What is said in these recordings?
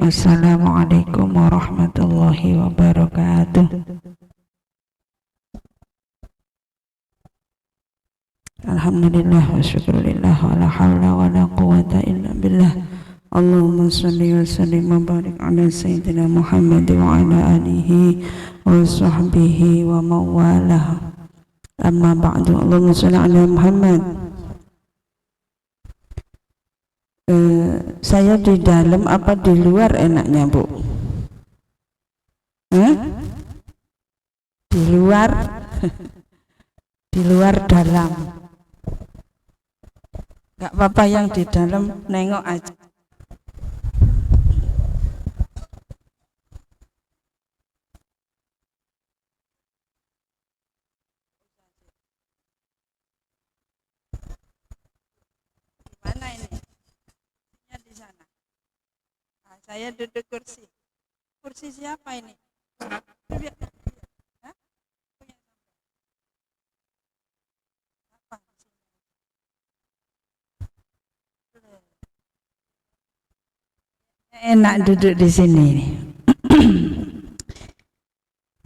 Assalamualaikum warahmatullahi wabarakatuh. Alhamdulillah wa syukurillah wa la hawla wa la quwata illa billah. Allahumma salli wa sallim wa barik ala sayyidina Muhammad wa ala alihi wa sahbihi wa mawalah. Amma ba'du. Allahumma salli ala Muhammad. Saya di dalam apa di luar enaknya, Bu? Di luar di luar dalam. Gak apa-apa, yang di dalam nengok aja. Gimana ini? Di sana. Nah, saya duduk kursi. Kursi siapa ini? Enak duduk di sini.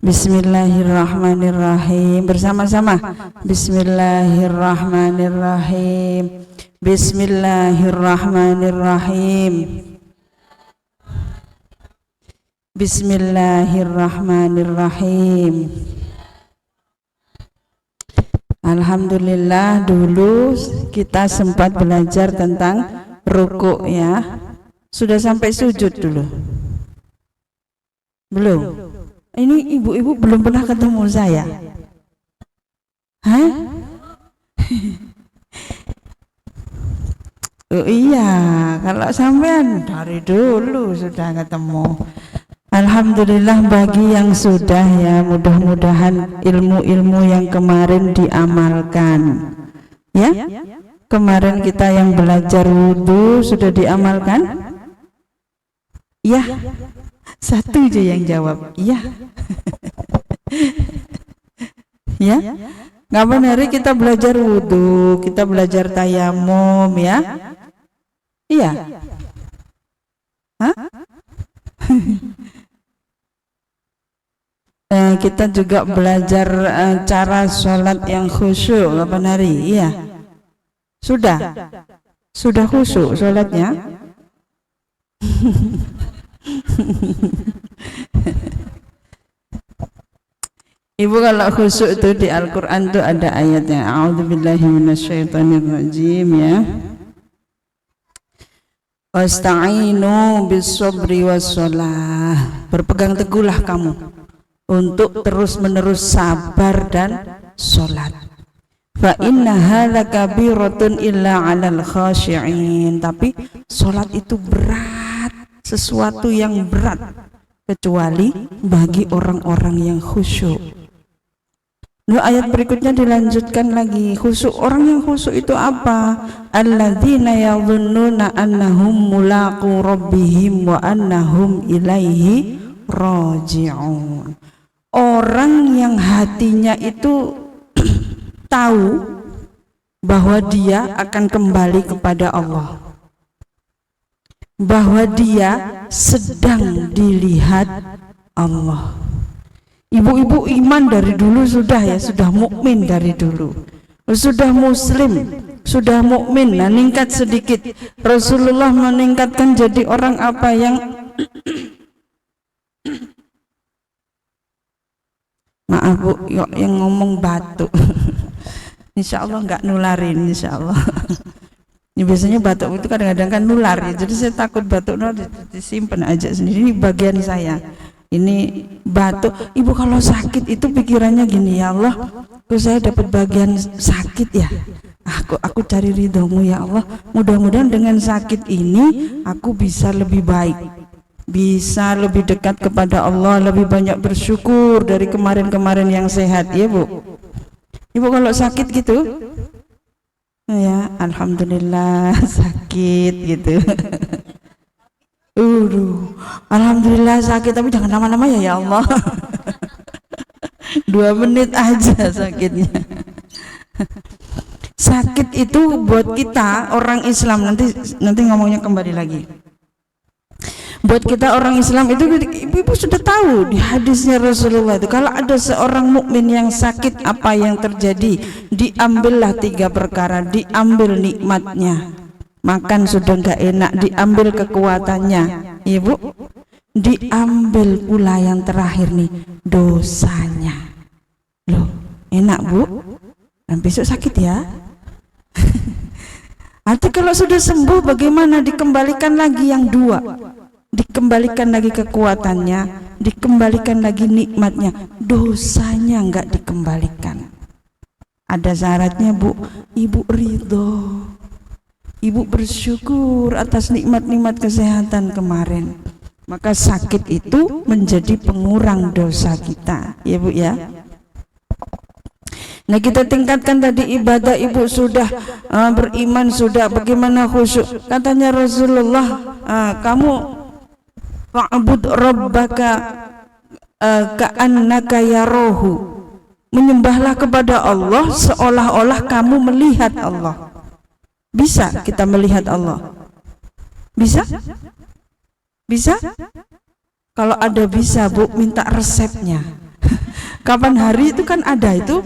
Bismillahirrahmanirrahim. Bersama-sama. Bismillahirrahmanirrahim. Bismillahirrahmanirrahim. Bismillahirrahmanirrahim. Alhamdulillah, dulu kita sempat belajar tentang rukuk ya. Sudah sampai sujud dulu? Belum? Ini ibu-ibu belum pernah ketemu saya. Hah? Oh iya, kalau sampean dari dulu sudah ketemu. Alhamdulillah bagi yang sudah ya, mudah-mudahan ilmu-ilmu yang kemarin diamalkan. Ya? Kemarin kita yang belajar wudhu sudah diamalkan? Ya. Satu aja yang jawab. Iya. Ya. Kapan hari kita belajar wudhu, kita belajar tayamum ya? Iya. Hah? Kita juga belajar cara sholat yang khusyuk kapan hari? Iya. Sudah khusyuk sholatnya? Ibu, kalau khusyuk itu di Al-Quran itu ada ayatnya. A'udzubillahi minasyaitonirrajim ya. Wasta'inu bis-sabri was-shalah. Berpegang teguhlah kamu untuk terus-menerus sabar dan sholat. Fa innaha lakabiratun illa 'alal khashi'in. Tapi sholat itu berat, sesuatu yang berat kecuali bagi orang-orang yang khusyuk. Nah, ayat berikutnya dilanjutkan lagi. Khusyuk, orang yang khusyuk itu apa? Alladzina yadhunnuna annahum mulaqu rabbihim wa annahum ilaihi raji'un. Orang yang hatinya itu tahu bahwa dia akan kembali kepada Allah, bahwa dia sedang dilihat Allah. Ibu-ibu iman dari dulu sudah ya, sudah mukmin dari dulu, sudah muslim, sudah mukmin. Nah, meningkat sedikit. Rasulullah meningkatkan jadi orang apa yang maaf Bu, yang ngomong batuk. Insya Allah nggak nularin, insya Allah. Ini biasanya batuk itu kadang-kadang kan nular ya, jadi saya takut batuk disimpan aja sendiri. Ini bagian saya. Ini batuk. Ibu kalau sakit itu pikirannya gini, ya Allah, kok saya dapat bagian sakit ya, aku cari ridhomu ya Allah, mudah-mudahan dengan sakit ini aku bisa lebih baik, bisa lebih dekat kepada Allah, lebih banyak bersyukur dari kemarin-kemarin yang sehat ya Bu. Ibu kalau sakit gitu ya, alhamdulillah sakit gitu. Alhamdulillah sakit, tapi jangan lama-lama ya Allah. 2 menit aja sakitnya. Sakit itu buat kita orang Islam, nanti ngomongnya kembali lagi. Buat kita orang Islam itu, ibu sudah tahu di hadisnya Rasulullah itu, kalau ada seorang mukmin yang sakit, apa yang terjadi? Diambillah 3 perkara. Diambil nikmatnya, makan sudah nggak enak, diambil kekuatannya, ibu. Diambil pula yang terakhir nih, dosanya. Loh, enak bu, dan besok sakit ya. Nanti kalau sudah sembuh bagaimana? Dikembalikan lagi yang 2, dikembalikan lagi kekuatannya, dikembalikan lagi nikmatnya, dosanya enggak dikembalikan. Ada syaratnya bu, ibu ridho, ibu bersyukur atas nikmat-nikmat kesehatan kemarin, maka sakit itu menjadi pengurang dosa kita, ya bu ya. Nah, kita tingkatkan tadi ibadah, ibu sudah beriman, sudah bagaimana khusyuk. Katanya Rasulullah, kamu wa'bud rabbaka ka'annaka yarahu, menyembahlah kepada Allah seolah-olah kamu melihat Allah. Bisa kita melihat Allah? Bisa? Bisa? Kalau ada bisa bu, minta resepnya. Kapan hari itu kan ada itu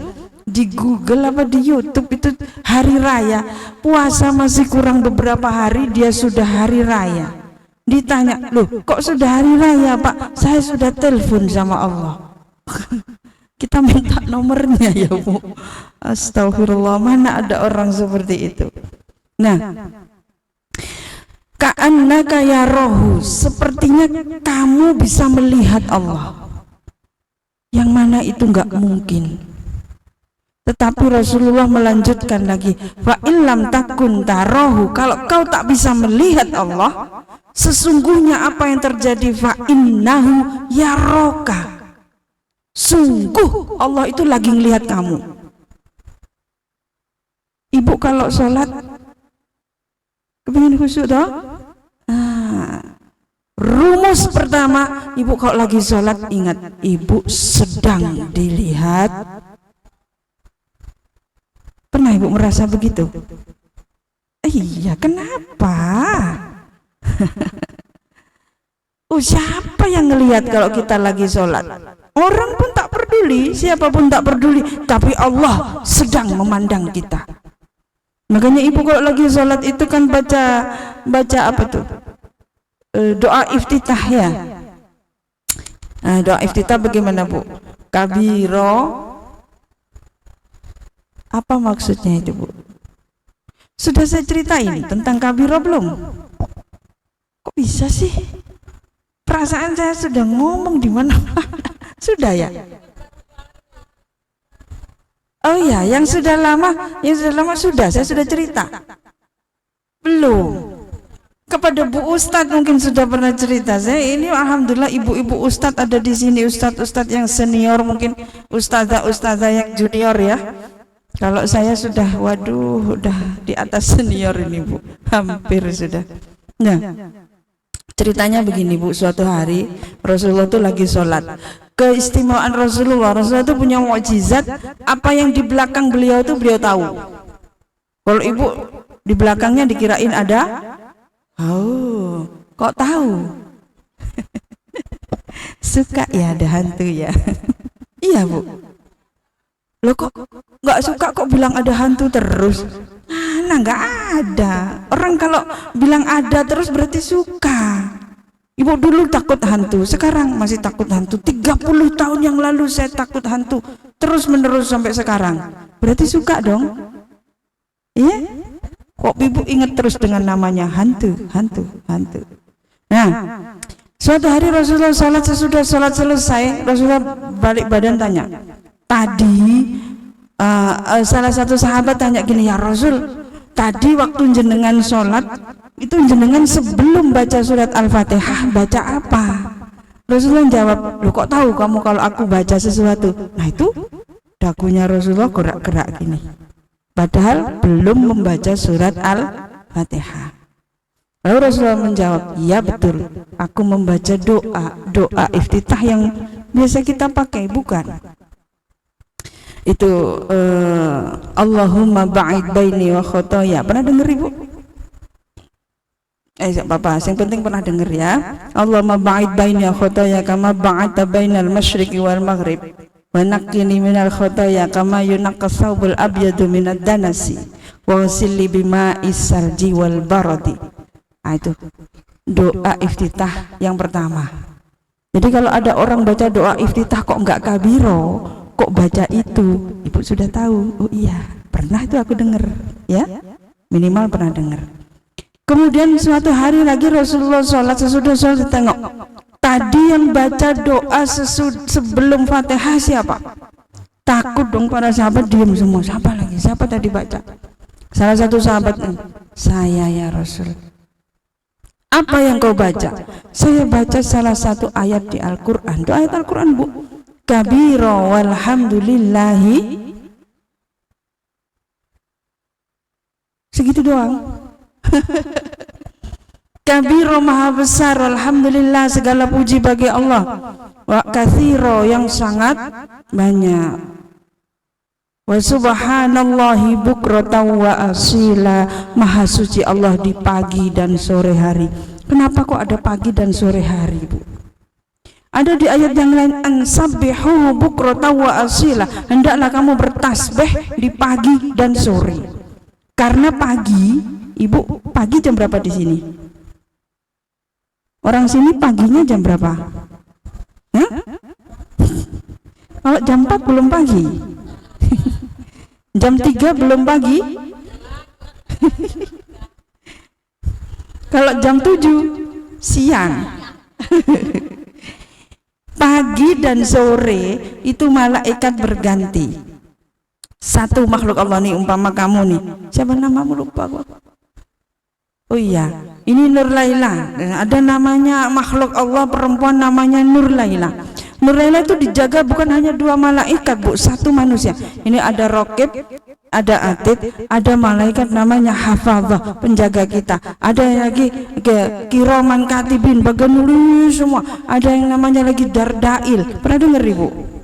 di Google apa di YouTube, itu hari raya puasa masih kurang beberapa hari dia sudah hari raya. Ditanya, loh kok sudah hari raya pak? Saya sudah telepon sama Allah. Kita minta nomornya ya bu. Astagfirullah, mana ada orang seperti itu. Nah, ka'annaka yarahu, sepertinya kamu bisa melihat Allah, yang mana itu enggak mungkin. Tetapi Rasulullah melanjutkan lagi, fa illam takun tarahu, kalau kau tak bisa melihat Allah, sesungguhnya apa yang terjadi, fa innahu yaraka, sungguh Allah itu lagi ngelihat kamu. Ibu kalau sholat kepingin khusyuk toh? Rumus pertama, ibu kalau lagi sholat ingat, ibu sedang dilihat. Pernah ibu merasa begitu? Iya, kenapa? Oh, siapa yang ngelihat kalau kita lagi sholat? Orang pun tak peduli, siapapun tak peduli, tapi Allah sedang memandang kita. Makanya ibu kalau lagi sholat itu kan baca apa tuh? Doa iftitah ya. Nah, doa iftitah bagaimana bu? Kabiro, apa maksudnya itu bu? Sudah saya ceritain tentang kabiro belum? Kok bisa sih? Perasaan saya sudah ngomong di mana? Sudah ya? Oh ya, yang sudah lama sudah, saya sudah cerita. Belum. Kepada Bu Ustadz mungkin sudah pernah cerita. Saya ini alhamdulillah ibu-ibu Ustadz ada di sini, Ustadz yang senior, mungkin ustazah yang junior ya. Kalau saya sudah, waduh, udah di atas senior ini bu, hampir sudah. Nah, ceritanya begini bu, suatu hari Rasulullah itu lagi sholat. Keistimewaan Rasulullah itu punya mukjizat, apa yang di belakang beliau itu beliau tahu. Kalau ibu di belakangnya dikirain ada, oh, kok tahu? Suka ya ada hantu ya? Iya bu. Loh kok nggak suka, kok bilang ada hantu terus? Mana nggak ada. Orang kalau bilang ada terus berarti suka. Ibu dulu takut hantu, sekarang masih takut hantu. 30 tahun yang lalu saya takut hantu, terus menerus sampai sekarang. Berarti suka dong? Iya? Kok ibu ingat terus dengan namanya hantu? Nah, suatu hari Rasulullah sholat, sesudah sholat selesai, Rasulullah balik badan tanya. Tadi salah satu sahabat tanya gini, ya Rasul, tadi waktu jenengan sholat itu jenengan sebelum baca surat Al-Fatihah baca apa? Rasulullah jawab, loh kok tahu kamu kalau aku baca sesuatu? Nah itu dagunya Rasulullah gerak-gerak gini, padahal belum membaca surat Al-Fatihah. Lalu Rasulullah menjawab, iya betul, aku membaca doa iftitah yang biasa kita pakai, bukan? Itu Allahumma ba'id baini wa khotoya. Pernah dengar ibu? Enggak apa-apa, yang penting pernah denger ya. Allahumma ba'id baini khotoya kama ba'adta bainal masyriqi wal maghrib wa naqqini minal khotoya kama yunaqqas thawbul abyadu minad danasi wa ghsilli bima'is salji wal baradi. Itu doa iftitah yang pertama. Jadi kalau ada orang baca doa iftitah kok enggak kabiro, kok baca itu, ibu sudah tahu. Oh iya, pernah itu aku dengar, ya, minimal pernah dengar. Kemudian suatu hari lagi Rasulullah sholat, sesudah sholat tengok, tadi yang baca doa sebelum Fatihah siapa? Takut dong para sahabat, diam semua. Siapa lagi? Siapa tadi baca? Salah satu sahabat, saya ya Rasul. Apa yang kau baca? Saya baca salah satu ayat di Al-Quran. Itu ayat Al-Quran, Bu. Kabira walhamdulillahi. Segitu doang. Kabiro maha besar, alhamdulillah segala puji bagi Allah. Wa kathiro yang sangat banyak. Wa subhanallahi bukratan wa asila, maha suci Allah di pagi dan sore hari. Kenapa kok ada pagi dan sore hari, Bu? Ada di ayat yang lain, ansabbihu bukratan wa asila, hendaklah kamu bertasbih di pagi dan sore. Karena pagi, Ibu, pagi jam berapa di sini? Orang sini paginya jam berapa? Hah? Kalau jam 4 belum pagi. Jam 3 belum pagi. Kalau jam 7 siang. Pagi dan sore itu malaikat berganti. Satu makhluk Allah nih, umpama kamu nih, siapa namamu lupa gua. Oh iya, ini Nur Laila. Ada namanya makhluk Allah perempuan namanya Nur Laila. Nur Laila itu dijaga bukan hanya 2 malaikat, Bu, 1 manusia. Ini ada Raqib, ada Atid, ada malaikat namanya Hafadzah, penjaga kita. Ada yang lagi Kiraman Katibin, bagian nulis semua. Ada yang namanya lagi Dardail. Pernah dengar, Ibu?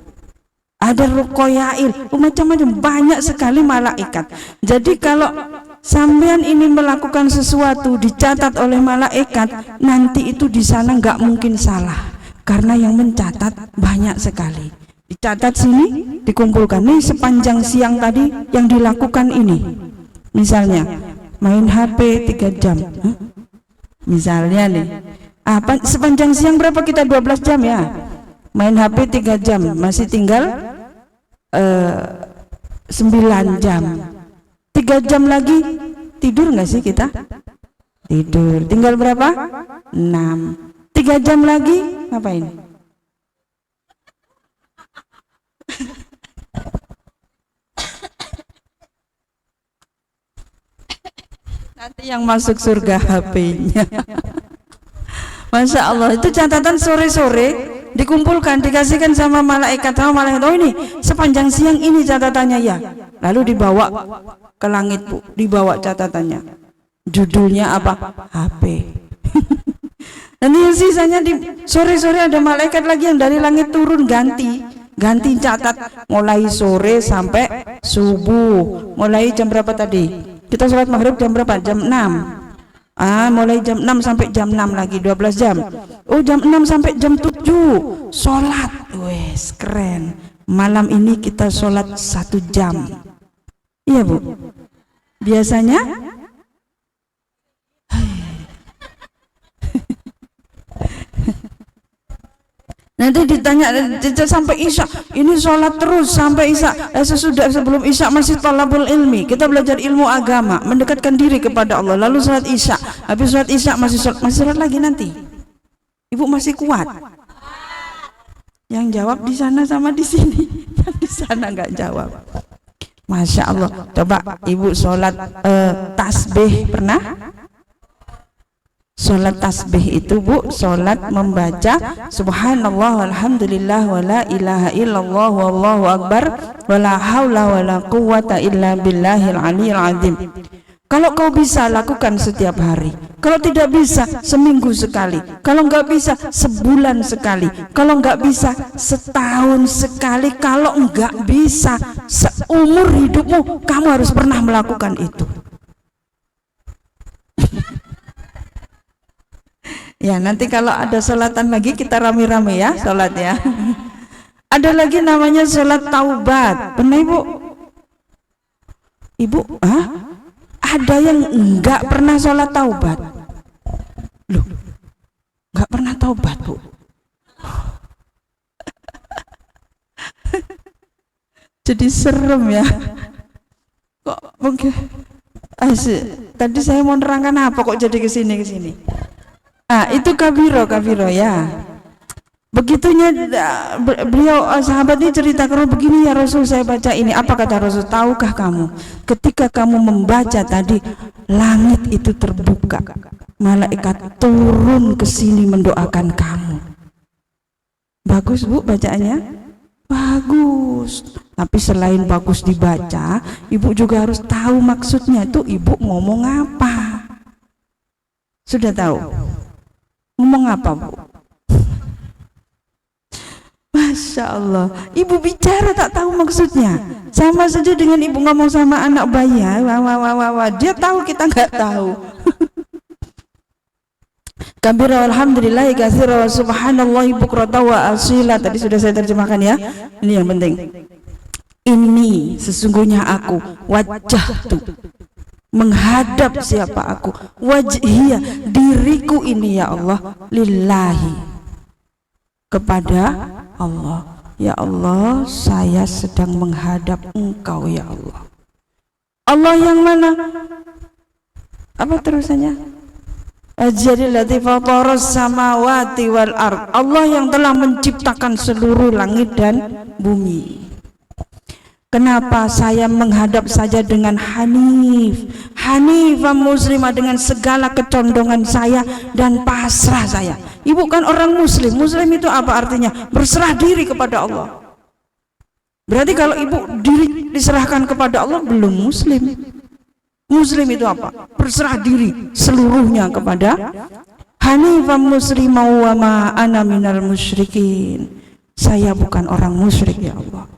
Ada Ruqayail, macam-macam, banyak sekali malaikat. Jadi kalau sampean ini melakukan sesuatu dicatat oleh malaikat, nanti itu di sana nggak mungkin salah, karena yang mencatat banyak sekali. Dicatat sini, dikumpulkan. Nih sepanjang siang tadi yang dilakukan ini, misalnya main HP 3 jam, misalnya nih, sepanjang siang berapa kita? 12 jam ya. Main HP 3 jam, masih tinggal 9 jam. 3 jam lagi tidur nggak sih kita? Tidur. Tinggal berapa? 6. 3 jam lagi ngapain? Nanti yang masuk surga HP-nya. Masya Allah, itu catatan sore-sore dikumpulkan, dikasihkan sama malaikat. Oh ini sepanjang siang ini catatannya ya. Lalu dibawa ke langit, Bu, dibawa catatannya. Judulnya apa? HP. Dan yang sisanya di sore-sore ada malaikat lagi yang dari langit turun ganti catat, mulai sore sampai subuh. Mulai jam berapa tadi? Kita sholat maghrib jam berapa? Jam 6. Mulai jam 6 sampai jam 6 lagi 12 jam. Oh, jam 6 sampai jam 7 sholat. Wes, keren. Malam ini kita sholat 1 jam. Iya, Bu. Biasanya nanti ditanya sampai isya, ini sholat terus sampai isya. Sesudah sebelum isya masih thalabul ilmi, kita belajar ilmu agama, mendekatkan diri kepada Allah. Lalu sholat isya, habis sholat isya masih sholat lagi nanti. Ibu masih kuat? Yang jawab di sana sama di sini. Yang di sana nggak jawab. Masya Allah. Coba Ibu sholat tasbih pernah? Sholat tasbih itu, Bu, sholat membaca subhanallah walhamdulillah wa la ilaha illallah wallahu akbar wa la hawla wa la quwwata illa billahil aliyil azim. Kalau kau bisa, lakukan setiap hari. Kalau tidak bisa, seminggu sekali. Kalau enggak bisa, sebulan sekali. Kalau enggak bisa, setahun sekali. Kalau enggak bisa, seumur hidupmu kamu harus pernah melakukan itu. Ya, nanti kalau ada sholatan lagi kita rame-rame ya sholat ya. Ada lagi namanya sholat taubat. Pernah ibu? Ibu, ada yang enggak pernah sholat taubat? Loh, enggak pernah taubat bu? Jadi serem ya. Kok mungkin? Tadi saya mau nerangkan apa kok jadi kesini? Itu kabiro ya. Begitunya beliau sahabat ini ceritakan begini, ya Rasul, saya baca ini. Apa kata Rasul? Tahukah kamu ketika kamu membaca tadi, langit itu terbuka, malaikat turun ke sini mendoakan kamu. Bagus bu bacaannya? Bagus. Tapi selain bagus dibaca, ibu juga harus tahu maksudnya itu ibu ngomong apa. Sudah tahu? Ngomong apa bu? Masya Allah, ibu bicara tak tahu maksudnya. Sama saja dengan ibu ngomong sama anak bayi, wah, dia tahu, kita nggak tahu. Kabira alhamdulillah katsira wa subhanallahi bukrata wa asila. Tadi sudah saya terjemahkan ya. Ini yang penting. Ini sesungguhnya aku wajah tuh menghadap siapa aku, wajhiyah, diriku ini ya Allah, lillahi, kepada Allah. Ya Allah, saya sedang menghadap Engkau ya Allah. Allah yang mana? Apa terusannya? Ajallati fataras samawati wal ard. Allah yang telah menciptakan seluruh langit dan bumi. Kenapa saya menghadap saja dengan Hanifah muslimah, dengan segala kecondongan saya dan pasrah saya. Ibu kan orang muslim. Muslim itu apa artinya? Berserah diri kepada Allah. Berarti kalau ibu diri diserahkan kepada Allah, belum muslim. Muslim itu apa? Berserah diri seluruhnya kepada Hanifah muslimah wa ma ana minal musyrikin. Saya bukan orang musyrik ya Allah.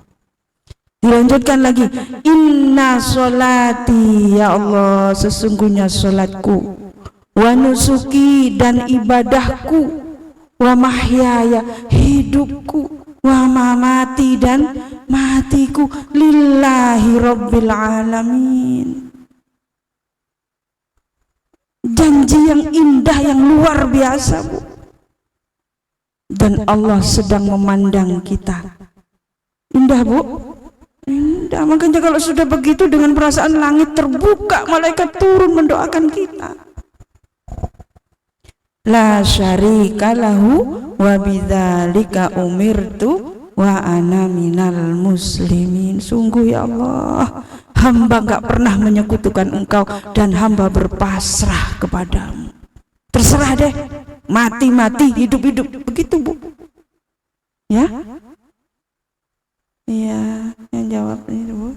Dilanjutkan lagi, inna sholati ya Allah, sesungguhnya sholatku, wa nusuki dan ibadahku, wa mahyaya hidupku, wa mamati dan matiku, lillahi rabbil alamin. Janji yang indah, yang luar biasa bu. Dan Allah sedang memandang kita. Indah bu? Indah. Makanya kalau sudah begitu, dengan perasaan langit terbuka, malaikat turun mendoakan kita. La syarika lahu wa bidzalika umirtu wa ana minal muslimin. Sungguh ya Allah, hamba gak pernah menyekutukan Engkau dan hamba berpasrah kepadamu. Terserah deh, mati-mati, hidup-hidup. Begitu bu. Ya? Iya, yang jawab ini bu.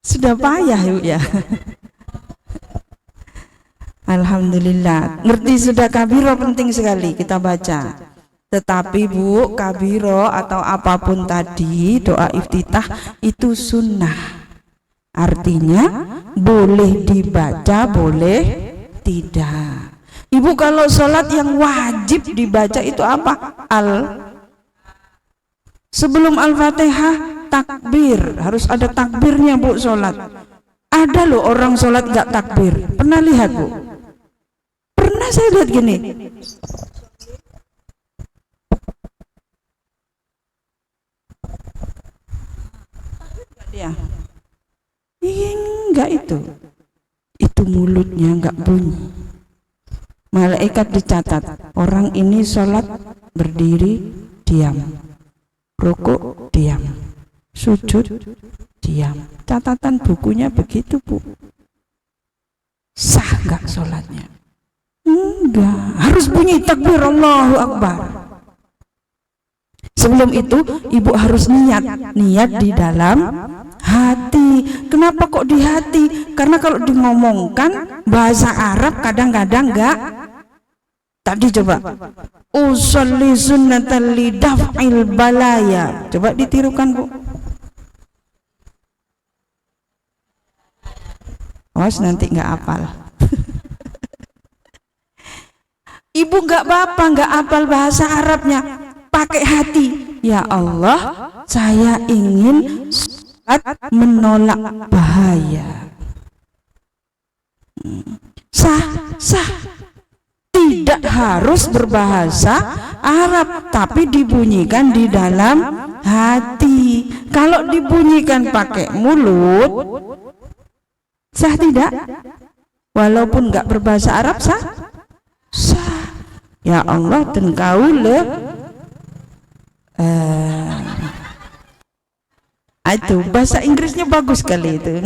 Sudah payah bu ya. Alhamdulillah. Ngerti sudah kabiro, penting sekali kita baca. Tetapi bu, kabiro atau apapun tadi, doa iftitah itu sunnah. Artinya boleh dibaca, boleh tidak. Ibu kalau sholat yang wajib dibaca itu apa? Sebelum Al-Fatihah takbir, harus ada takbirnya bu sholat. Ada loh orang sholat gak takbir. Pernah lihat bu? Pernah saya lihat gini. Ya, enggak itu mulutnya enggak bunyi. Malaikat dicatat, orang ini sholat berdiri diam, rukuk diam, sujud diam. Catatan bukunya begitu bu. Sah enggak sholatnya? Enggak, harus bunyi takbir Allahu Akbar. Sebelum itu ibu harus niat di dalam hati. Kenapa kok di hati? Karena kalau ngomongkan bahasa Arab kadang-kadang enggak. Tadi coba usolli sunnatan li daf'il balaya. Coba ditirukan bu. Awas nanti enggak hafal. Ibu nggak apa-apa, nggak hafal bahasa Arabnya, pakai hati. Ya Allah, saya ingin sholat menolak bahaya. Sah, sah. Tidak harus berbahasa Arab, tapi dibunyikan di dalam hati. Kalau dibunyikan pakai mulut, sah tidak? Walaupun nggak berbahasa Arab, sah? Sah. Ya Allah, dan kau itu bahasa Inggrisnya bagus sekali itu.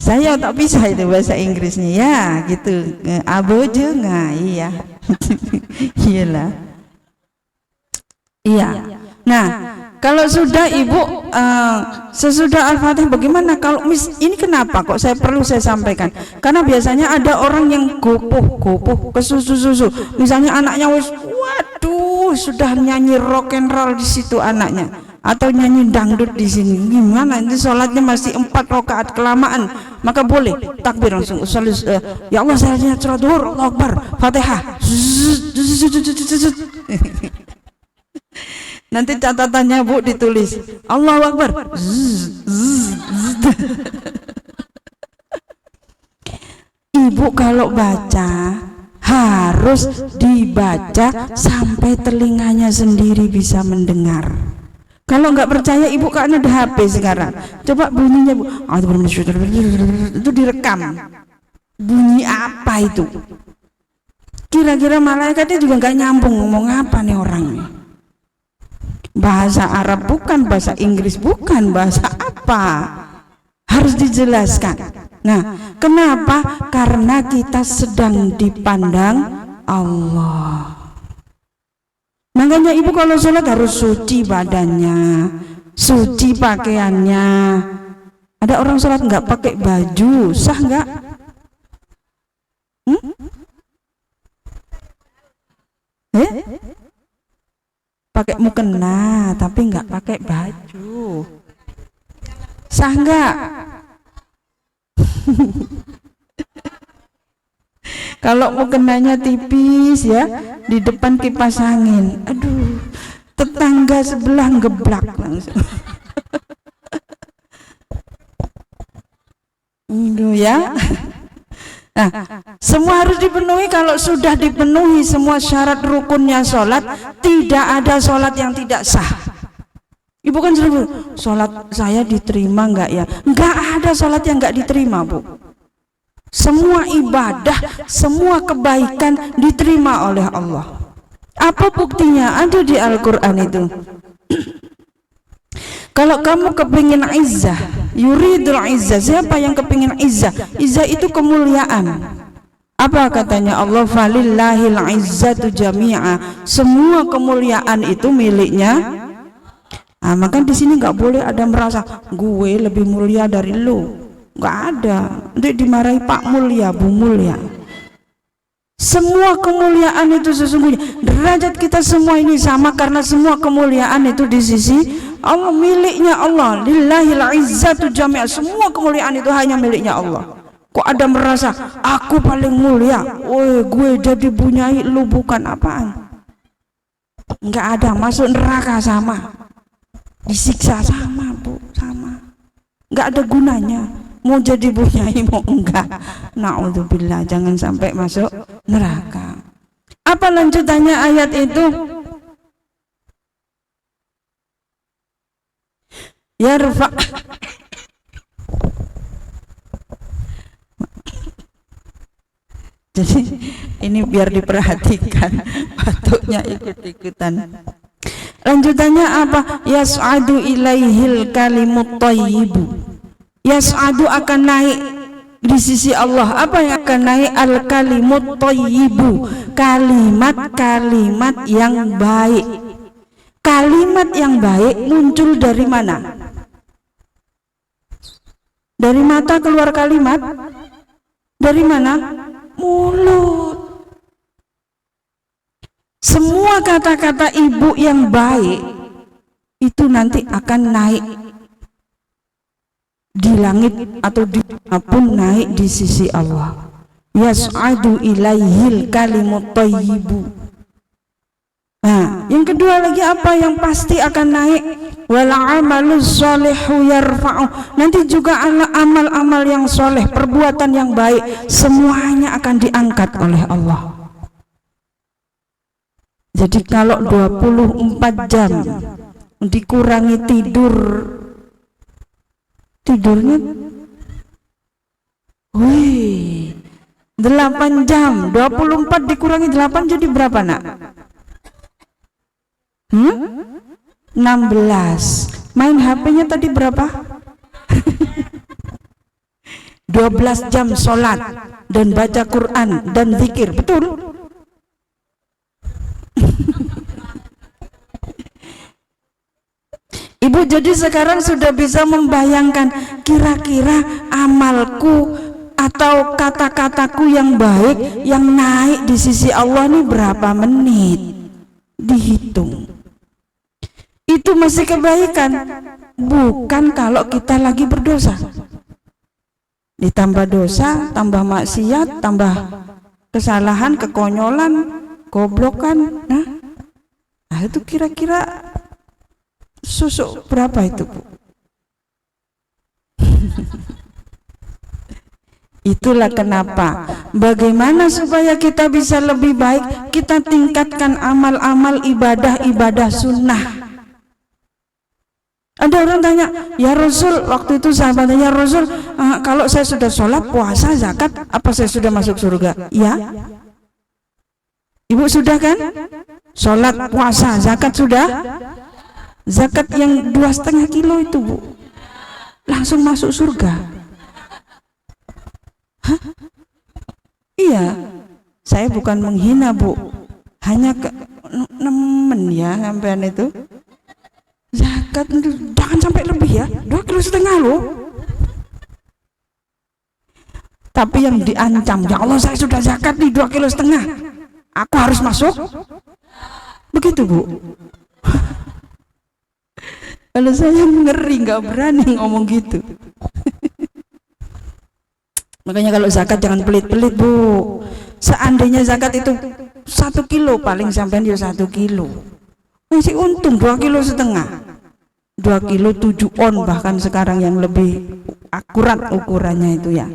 Saya tak bisa itu bahasa Inggrisnya ya gitu. Aboje nggak, iya. Iyalah. Iya. Nah, kalau sudah Ibu sesudah Al-Fatihah bagaimana? Kalau ini kenapa kok saya sampaikan? Karena biasanya ada orang yang gopoh ke susu. Misalnya anaknya waduh, sudah nyanyi rock and roll di situ anaknya, atau nyanyi dangdut di sini. Gimana ini sholatnya masih 4 rakaat kelamaan? Maka boleh takbir langsung. Ya Allah, saya lihat sholat zuhur, Allahu Akbar, Fatihah. Nanti catatannya Bu ditulis Allahu Akbar. Ibu kalau baca harus dibaca sampai telinganya sendiri bisa mendengar. Kalau nggak percaya Ibu, kan ada HP sekarang, coba bunyinya Bu, itu direkam. Bunyi apa itu? Kira-kira malaikatnya juga nggak nyambung, ngomong apa nih orang nih? Bahasa Arab bukan, bahasa Inggris bukan, bahasa apa? Harus dijelaskan. Nah, kenapa? Karena kita sedang dipandang Allah. Makanya Ibu kalau sholat harus suci badannya, suci pakaiannya. Ada orang sholat nggak pakai baju, sah nggak? Pakai mukena tapi nggak pakai baju, sah nggak? Kalau mukenanya tipis ya, di depan kipas angin, aduh, tetangga sebelah geblak langsung. Aduh ya. Nah, semua harus dipenuhi. Kalau sudah dipenuhi semua syarat rukunnya sholat, tidak ada sholat yang tidak sah. Ibu kan selalu, sholat saya diterima nggak ya? Nggak ada sholat yang nggak diterima, Bu. Semua ibadah, semua kebaikan diterima oleh Allah. Apa buktinya? Ada di Al-Quran itu. Kalau kamu kepingin izzah, yuridul izzah, siapa yang kepingin izzah? Izzah itu kemuliaan. Apa katanya Allah? Falillahil izzatu jami'a. Semua kemuliaan itu miliknya. Nah, maka di sini nggak boleh ada merasa gue lebih mulia dari lu. Nggak ada. Nanti dimarahi Pak Mulia, Bu Mulia. Semua kemuliaan itu sesungguhnya derajat kita semua ini sama, karena semua kemuliaan itu di sisi Allah, miliknya Allah. Lillahil izzatu jami'a. Semua kemuliaan itu hanya miliknya Allah. Kok ada merasa aku paling mulia, gue jadi punyai, lu bukan apaan? Nggak ada. Masuk neraka sama, disiksa sama, Bu, sama. Nggak ada gunanya. Mau jadi punyai mau enggak, na'udzubillah, jangan sampai masuk neraka. Apa lanjutannya ayat itu? Yarfa. Jadi ini biar diperhatikan, batuknya ikut-ikutan. Lanjutannya apa? Yas'adu ilaihil kalimut thayyibu. Yas'adu akan naik di sisi Allah. Apa yang akan naik? Al-kalimut thayyibu, kalimat-kalimat yang baik. Kalimat yang baik muncul dari mana? Dari mata keluar kalimat? Dari mana? Mulut. Semua kata-kata ibu yang baik itu nanti akan naik di langit atau di manapun, naik di sisi Allah. yas'adu ilaihil kalimut thayyibu. Nah, yang kedua lagi apa yang pasti akan naik? Wal amalus sholihu yarfa'u. Nanti juga amal-amal yang soleh, perbuatan yang baik, semuanya akan diangkat oleh Allah. Jadi kalau 24 jam dikurangi tidurnya 8 jam, 24 dikurangi 8 jadi berapa nak? 16. Main HP-nya tadi berapa? 12 jam sholat dan baca Quran dan zikir, betul? Ibu jadi sekarang sudah bisa membayangkan kira-kira amalku atau kata-kataku yang baik yang naik di sisi Allah ini berapa menit? Dihitung. Itu masih kebaikan, bukan kalau kita lagi berdosa. Ditambah dosa, tambah maksiat, tambah kesalahan, kekonyolan, goblokan. Nah itu kira-kira susuk berapa itu, Bu? Itulah kenapa bagaimana supaya kita bisa lebih baik, kita tingkatkan amal-amal ibadah sunnah. Ada orang tanya, ya Rasul, waktu itu sahabatnya, ya Rasul, kalau saya sudah sholat, puasa, zakat, apa saya sudah masuk surga? Ya. Ibu sudah kan? Sholat, puasa, zakat sudah? Zakat yang 2,5 kilo itu, Bu, langsung masuk surga. Hah? Iya, saya bukan menghina, Bu, hanya nemen ya sampean itu. Zakat jangan sampai lebih ya, 2,5 kilo loh. Tapi yang diancam, ya Allah saya sudah zakat nih 2,5 kilo, aku harus masuk. Begitu, Bu. Kalau saya ngeri, nggak berani ngomong gitu. Makanya kalau zakat jangan pelit-pelit, Bu. Seandainya zakat itu 1 kilo, paling sampean ya 1 kilo. Masih untung 2,5 kilo. 2 kilo 7 on bahkan sekarang yang lebih akurat ukurannya itu ya.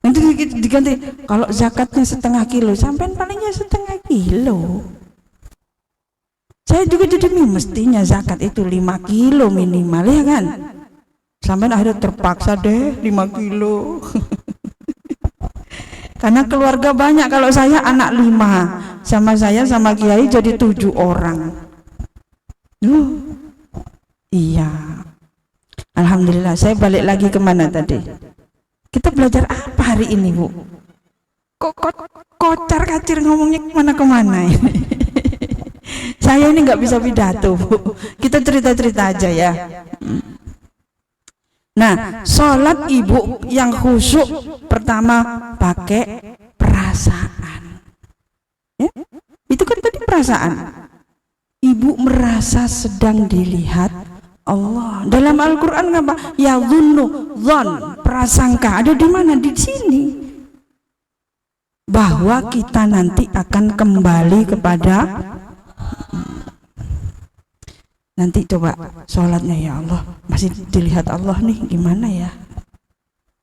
Nanti diganti, kalau zakatnya 1,5 kilo, sampean palingnya 1,5 kilo. Saya juga jadi mestinya zakat itu 5 kilo minimal ya kan. Sampean akhirnya terpaksa deh 5 kilo. Karena keluarga banyak, kalau saya anak 5, sama saya sama Kiai jadi 7 orang. Iya. Alhamdulillah. Saya balik lagi kemana tadi? Kita belajar apa hari ini, Bu? Kok kocar kacir ngomongnya kemana-kemana ini? Saya ini nggak bisa pidato, Bu. Kita cerita-cerita aja ya. Nah, sholat Ibu yang khusyuk pertama pakai perasaan. Ya? Itu kan tadi perasaan. Ibu merasa sedang dilihat Allah. Dalam Al-Quran apa? Ya dzunnu, dzon, prasangka. Ada di mana? Di sini. Bahwa kita nanti akan kembali kepada, nanti coba sholatnya, ya Allah masih dilihat Allah nih, gimana ya?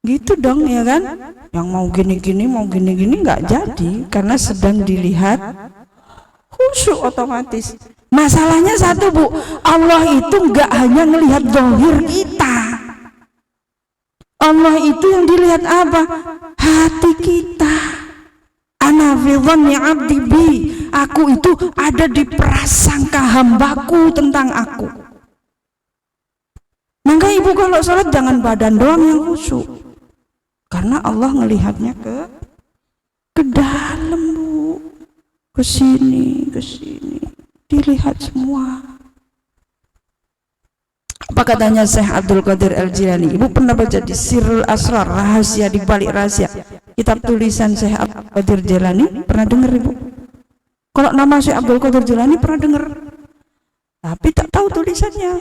Gitu dong ya kan? Yang mau gini-gini, mau gini-gini nggak jadi, karena sedang dilihat, khusyuk otomatis. Masalahnya satu, Bu, Allah itu nggak hanya melihat zahir kita. Allah itu yang dilihat apa? Hati kita. Ana fi dhanni 'abdi bi. Aku itu ada di prasangka hambaku tentang aku. Maka Ibu kalau sholat jangan badan doang yang khusyuk, karena Allah ngelihatnya ke dalam, Bu, ke sini, dilihat semua. Apa katanya Syekh Abdul Qadir Al-Jilani? Ibu pernah baca di Sirrul Asrar, rahasia di balik rahasia, kitab tulisan Syekh Abdul Qadir Jilani? Pernah dengar, Ibu? Kalau nama Syekh Abdul Qadir Jilani pernah dengar, tapi tak tahu tulisannya.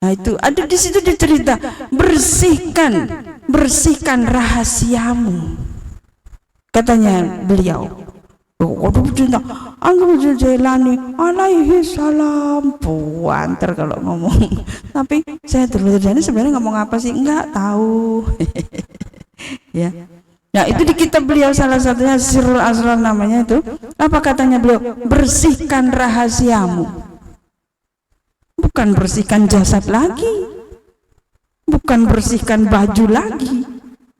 Nah itu ada di situ, dicerita, bersihkan rahasiamu. Katanya beliau, waduh cinta, Anggul Jailani alaihi salam, puanter kalau ngomong. Tapi saya terus sebenarnya ngomong apa sih? Enggak tahu. Ya. Nah itu di kitab beliau salah satunya Sirrul Asrar namanya itu. Apa katanya beliau? Bersihkan rahasiamu. Bukan bersihkan jasad lagi, bukan bersihkan baju lagi,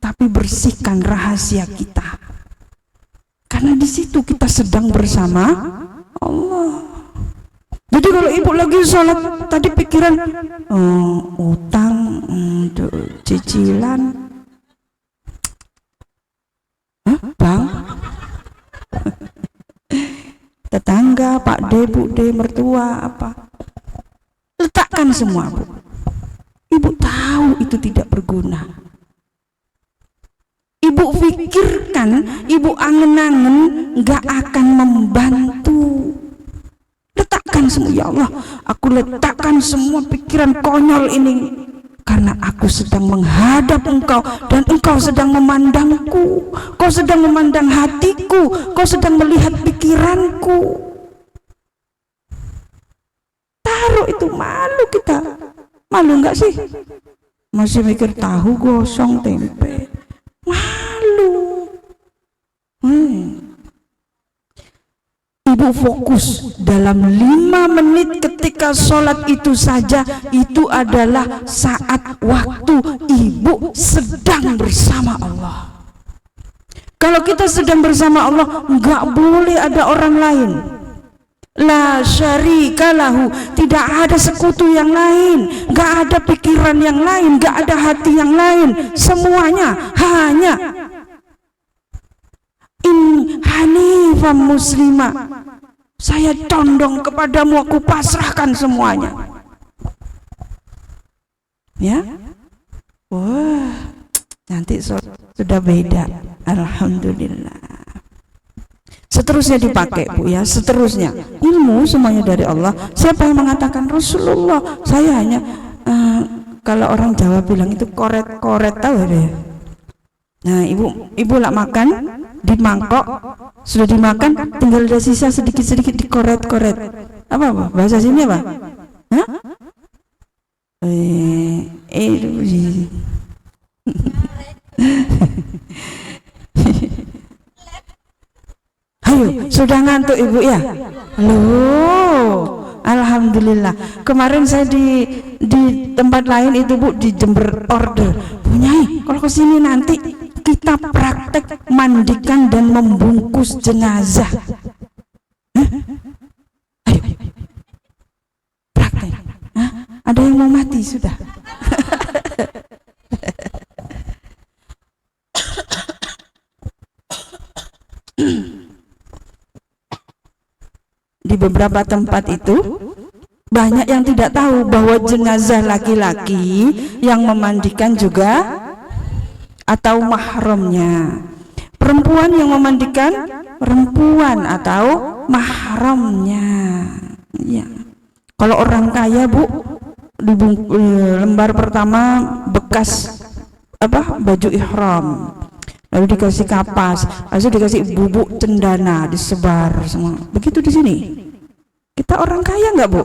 tapi bersihkan rahasia kita. Karena di situ kita sedang bersama Allah. Jadi kalau ibu lagi sholat tadi pikiran utang, cicilan, bang, tetangga, Pak D, Bu D, mertua apa, letakkan semua Bu. Ibu tahu itu tidak berguna. Ibu pikirkan, ibu angen-angen, gak akan membantu. Letakkan semua, ya Allah, aku letakkan semua pikiran konyol ini karena aku sedang menghadap Engkau dan Engkau sedang memandangku. Kau sedang memandang hatiku, Kau sedang melihat pikiranku. Taruh itu, malu kita. Malu enggak sih? Masih mikir tahu gosong tempe. Malu. Ibu fokus dalam 5 menit ketika sholat itu saja, itu adalah saat waktu ibu sedang bersama Allah. Kalau kita sedang bersama Allah, nggak boleh ada orang lain. La syarika lahu, tidak ada sekutu yang lain, nggak ada pikiran yang lain, nggak ada hati yang lain, semuanya hanya hanifan muslimah, saya condong kepadamu, aku pasrahkan semuanya. Ya, wah, nanti sudah beda. Alhamdulillah. Seterusnya dipakai Bu ya, seterusnya ilmu semuanya dari Allah. Siapa yang mengatakan Rasulullah? Saya hanya kalau orang Jawa bilang itu koret-koret, tahu deh. Nah ibu lah makan di mangkok, sudah dimakan tinggal ada sisa sedikit-sedikit dikoret-koret. Apa bahasa sini apa? Hah? Ayo, sudah ngantuk ibu ya? Loh, alhamdulillah. Kemarin saya di tempat lain itu Bu, di Jember order. Punyai, kalau kesini nanti kita praktek mandikan dan membungkus jenazah. Ayo, praktek. Ada yang mau mati sudah? Di beberapa tempat itu banyak yang tidak tahu bahwa jenazah laki-laki yang memandikan juga atau mahramnya, perempuan yang memandikan perempuan atau mahramnya. Ya. Kalau orang kaya Bu, di lembar pertama bekas apa baju ihram, lalu dikasih kapas, lalu dikasih bubuk cendana, disebar semua. Begitu di sini. Kita orang kaya nggak Bu?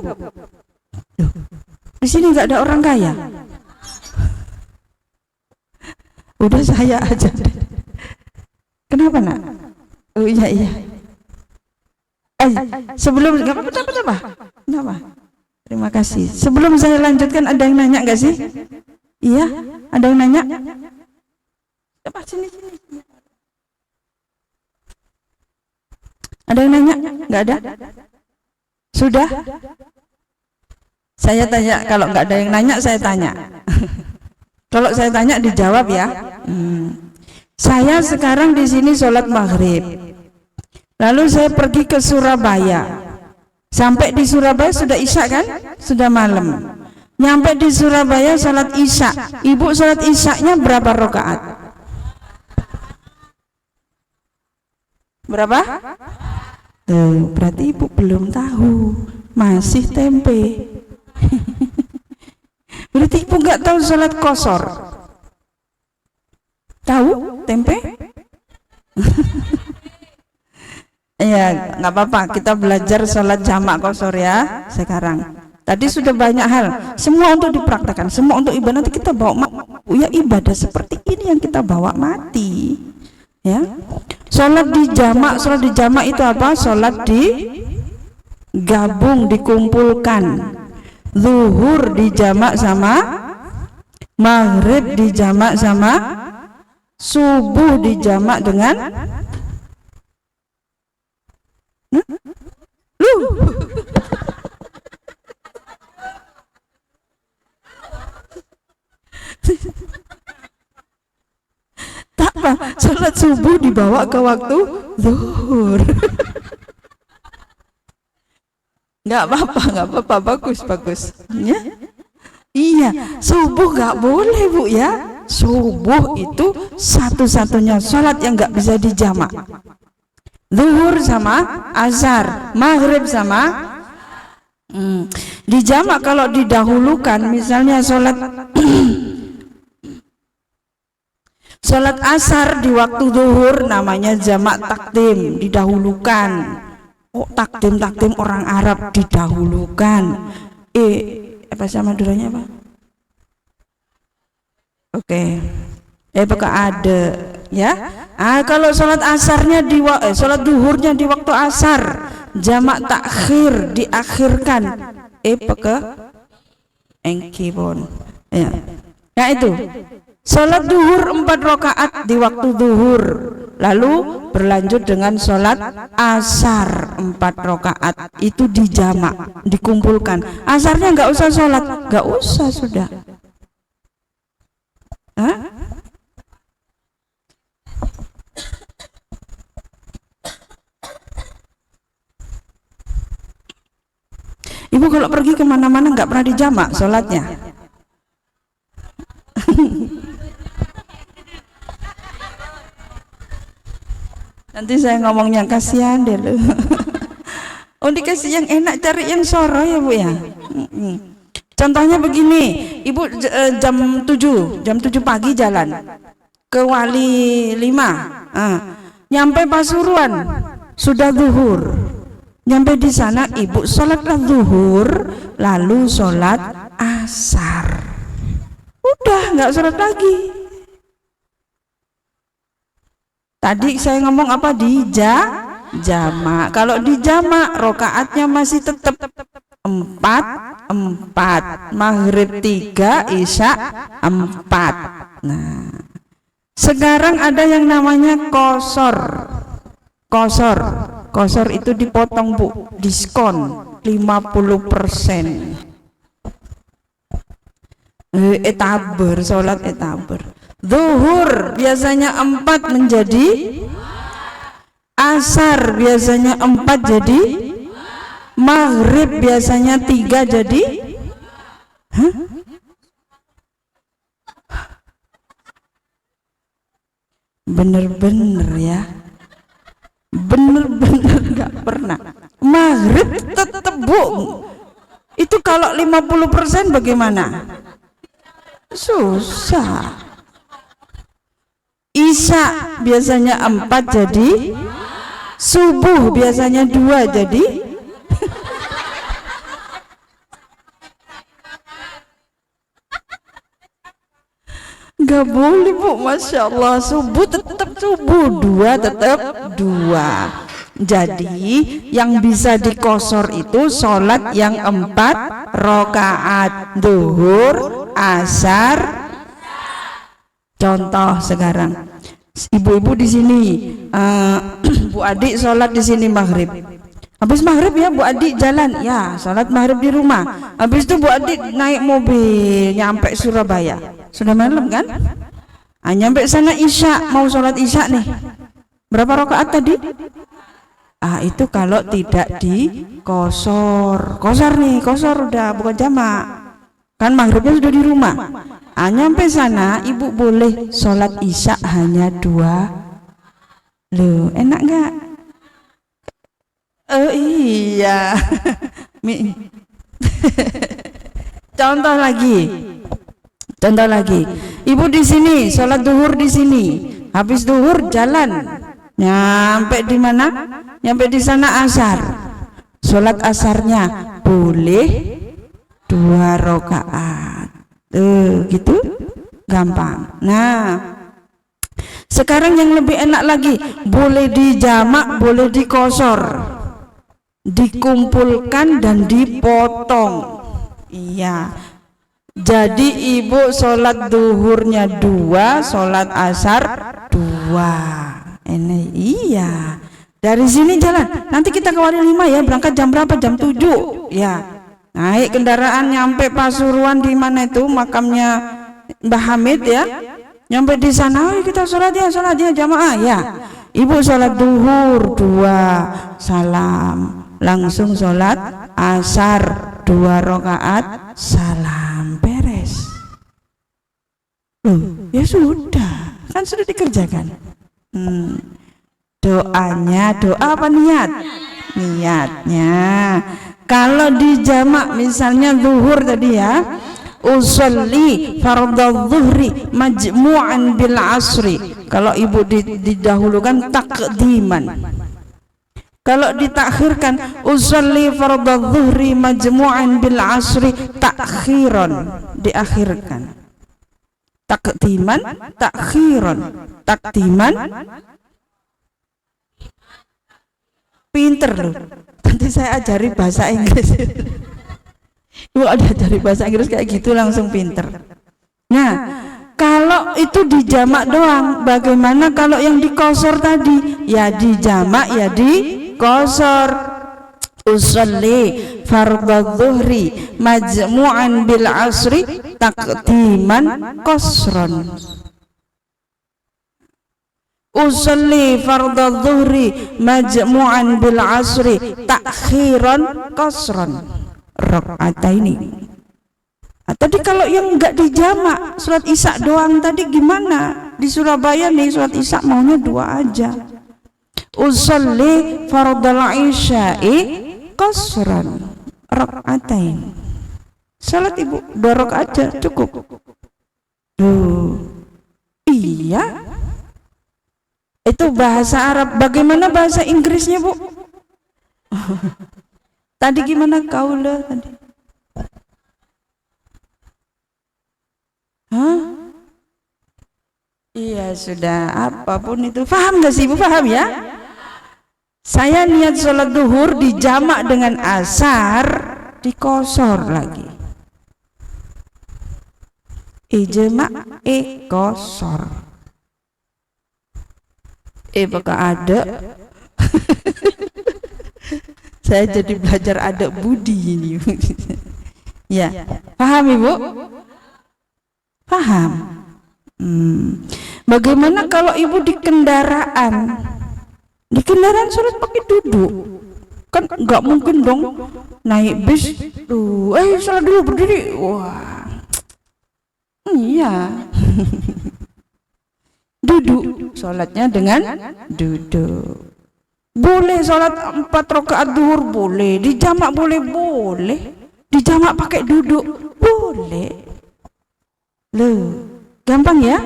Duh, di sini nggak ada orang kaya. Udah saya aja. Kenapa nak? Oh iya. Sebelum nggak apa-apa. Kenapa? Terima kasih. Sebelum saya lanjutkan, ada yang nanya nggak sih? Iya, ada yang nanya? Coba sini. Ada yang nanya? Nggak ada? Sudah? Saya tanya, kalau nggak ada yang nanya saya tanya. Kalau saya tanya dijawab ya. Saya sekarang di sini sholat maghrib. Lalu saya pergi ke Surabaya. Sampai di Surabaya sudah isya kan? Sudah malam. Nyampe di Surabaya sholat isya. Ibu sholat isyanya berapa rakaat? Berapa? Tuh, berarti ibu belum tahu, masih tempe. Berarti ibu nggak tahu sholat qashar. Tahu tempe? Ya, nggak apa-apa. Kita belajar sholat jamak qashar ya sekarang. Tadi sudah banyak hal. Semua untuk dipraktekkan, semua untuk ibadah. Nanti kita bawa ya ibadah seperti ini yang kita bawa mati. Ya, sholat di jamak itu apa? Sholat di gabung, dikumpulkan. Zuhur di jamak sama maghrib, di jamak sama subuh, di jamak dengan tak apa, sholat subuh dibawa ke waktu zuhur. Nggak apa-apa, bagus ya. Iya, subuh nggak boleh Bu ya. Subuh itu satu-satunya sholat yang nggak bisa dijamak. Zuhur sama azhar, maghrib sama dijamak kalau didahulukan. Misalnya sholat sholat asar di waktu zuhur namanya jamak takdim, didahulukan. Oh, takdim orang Arab didahulukan. Apa sama duranya apa? Oke. Pakai ada ya. Kalau sholat asarnya sholat duhurnya di waktu asar, jamak takhir diakhirkan. Pakai engkibon. Ya. Nah itu. Sholat duhur 4 rakaat di waktu duhur, lalu berlanjut dengan sholat asar 4 rakaat, itu dijamak, dikumpulkan. Asarnya nggak usah sholat, nggak usah sudah. Hah? Ibu kalau pergi kemana-mana nggak pernah dijamak sholatnya. Nanti saya ngomongnya kasihan deh lu. Oh, dikasih yang enak, cari yang soro ya Bu ya. Contohnya begini, Ibu jam 7 pagi jalan ke Wali 5, nyampe Pasuruan sudah zuhur. Nyampe di sana Ibu sholatlah zuhur, lalu sholat asar. Udah nggak sholat lagi. Tadi saya ngomong apa? Di jamak. Kalau di jamak rokaatnya masih tetap 4, maghrib 3, isya 4. Nah, sekarang ada yang namanya qashar. Qashar itu dipotong Bu, diskon 50%. Etaber, sholat etaber. Zuhur biasanya 4 menjadi asar, biasanya 4 jadi maghrib, biasanya 3 jadi bener-bener ya, bener-bener gak pernah. Maghrib tetep Bu, itu kalau 50% bagaimana? Susah. Isya biasanya 4 jadi, subuh biasanya 2 jadi. Gak boleh Bu, Masya Allah. Subuh tetap subuh, 2 tetap 2. Jadi yang bisa dikosor itu sholat yang 4 rakaat, zuhur, asar. Contoh sekarang, ibu-ibu di sini, Bu Adik sholat di sini maghrib. Habis maghrib ya Bu Adik jalan, ya sholat maghrib di rumah. Habis itu Bu Adik naik mobil nyampe Surabaya. Sudah malam kan? Nyampe sana isya, mau sholat isya nih. Berapa rakaat tadi? Itu kalau tidak di qashar. Qashar udah bukan jamak. Kan maghribnya sudah di rumah. Nyampe sana ibu boleh sholat isya hanya 2. Loh, enak nggak? Oh iya. Contoh lagi, ibu di sini sholat duhur di sini, habis duhur jalan, nyampe di mana? Nyampe di sana asar. Sholat asarnya boleh 2 rakaat. Gitu gampang. Nah, sekarang yang lebih enak lagi, boleh dijamak, boleh dikosor, dikumpulkan dan dipotong. Iya. Jadi ibu sholat duhurnya 2, sholat asar 2. Ini iya. Dari sini jalan. Nanti kita ke Wali 5 ya. Berangkat jam berapa? Jam 7. Ya. Naik kendaraan nyampe Pasuruan di mana itu makamnya Mbah Hamid ya. Nyampe di sana, kita sholat ya jamaah ya. Ibu sholat duhur 2, salam. Langsung sholat asar 2 rakaat, salam, beres. Ya sudah, kan sudah dikerjakan. Doanya, doa apa niat? Niatnya. Kalau dijamak misalnya zuhur tadi ya, usolli fardhu zuhri majmu'an bil asri. Kalau ibu didahulukan takdiman. Kalau ditakhirkan usolli fardhu zuhri majmu'an bil asri takhiran, diakhirkan. Takdiman, takhiran. Takdiman, pinter loh. Nanti saya ajari bahasa Inggris. Ibu ada ajari bahasa Inggris kayak gitu langsung pinter. Nah, kalau itu dijamak doang, bagaimana kalau yang dikosor tadi? Ya dijamak, ya dikosor. Usolli fardhu dhuhri majmu'an bil asri taqdiman qasran. Usolli fardhu dhuhri majmu'an bil asri takhiran qasran rakaataini. Tadi kalau yang enggak dijamak sholat isya doang tadi gimana? Di Surabaya nih sholat isya maunya 2 aja. Usolli fardhu isya'i qasran rakaatain. Salat ibu 2 rakaat aja cukup. Iya. Itu bahasa Arab. Bagaimana bahasa Inggrisnya bu? Tadi gimana kaula tadi? Hah? Iya sudah. Apapun itu. Paham gak sih ibu? Paham ya? Saya niat sholat duhur dijamak dengan asar, dikosor lagi. Ijma' kosor. Bakal ada. Saya jadi belajar adab budi ini. Ya, paham ibu? Paham. Bagaimana kalau ibu di kendaraan? Di kendaraan sholat pakai duduk, kan nggak mungkin dong naik bis sholat dulu berdiri. Wah, iya. Duduk, sholatnya dengan duduk. Boleh sholat 4 rakaat duhur, boleh dijamak, boleh dijamak pakai duduk, boleh. Loh, gampang ya?